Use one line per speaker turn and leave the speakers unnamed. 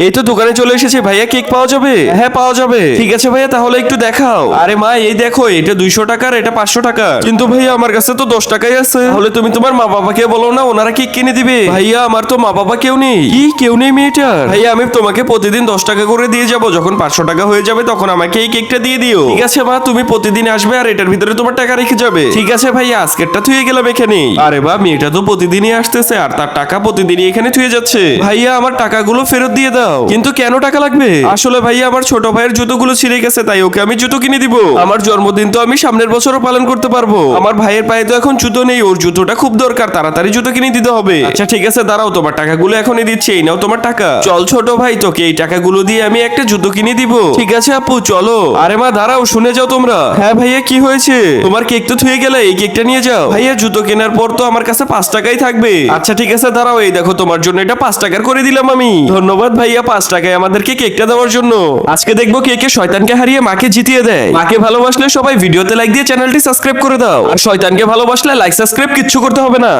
এই তো দোকানে চলে এসেছে ভাইয়া, কেক পাওয়া যাবে? হ্যাঁ পাওয়া যাবে। ঠিক আছে ভাইয়া, তাহলে একটু দেখাও। আরে মা এই দেখো, এটা 200 টাকার, এটা 500 টাকা। কিন্তু ভাইয়া আমার কাছে তো 10 টাকাই আছে। তাহলে তুমি তোমার মা বাবাকে বলো না, ওনারা কেক কিনে দিবে। ভাইয়া আমার তো মা বাবা কেউ নেই। কি কেউ নেই মেয়েটার? ভাইয়া আমি তোমাকে প্রতিদিন 10 টাকা করে দিয়ে যাব, যখন 500 টাকা হয়ে যাবে তখন আমাকে এই কেকটা দিয়ে দিও। ঠিক আছে মা, তুমি প্রতিদিন আসবে আর এটার ভিতরে তোমার টাকা রেখে যাবে। ঠিক আছে ভাইয়া, আজকেরটা থুয়ে গেলাম এখানে। আরে বা, মেয়েটা তো প্রতিদিনই আসতেছে আর তার টাকা প্রতিদিনই এখানে থুয়ে যাচ্ছে। ভাইয়া আমার টাকাগুলো ফেরত দিয়ে দাও। কিন্তু কেন টাকা লাগবে? আসলে ভাইয়া আমার ছোট ভাইয়ের জুতোগুলো ছিঁড়ে গেছে, তাই ওকে আমি জুতো কিনে দিব। আমার জন্মদিন তো আমি সামনের বছরও পালন করতে পারবো। আমার ভাইয়ের পায়ে তো এখন জুতো নেই, ওর জুতোটা খুব দরকার, তাড়াতাড়ি জুতো কিনে দিতে হবে। আচ্ছা ঠিক আছে, দাঁড়াও, তোমার টাকাগুলো এখনই দিচ্ছি। এই নাও তোমার টাকা। চল ছোট ভাই, তোকে এই টাকাগুলো দিয়ে আমি একটা জুতো কিনে দিব। ঠিক আছে আপু, চলো। আরে মা দাঁড়াও, শুনে যাও তোমরা। হ্যাঁ ভাইয়া, কি হয়েছে? তোমার কেক তো থুয়ে গেলে, এই কেকটা নিয়ে যাও। ভাইয়া জুতো কেনার পর তো আমার কাছে 5 টাকাই থাকবে। আচ্ছা ঠিক আছে, দাঁড়াও, এই দেখো তোমার জন্য এটা 5 টাকার করে দিলাম আমি। ধন্যবাদ ভাইয়া 5 টাকায় আমাদেরকে কেকটা দেওয়ার জন্য। আজকে দেখবো কে কে শয়তানকে হারিয়ে মাকে জিতিয়ে দেয়। মাকে ভালোবাসলে সবাই ভিডিওতে লাইক দিয়ে চ্যানেলটি সাবস্ক্রাইব করে দাও, আর শয়তানকে ভালোবাসলে লাইক সাবস্ক্রাইব কিচ্ছু করতে হবে না।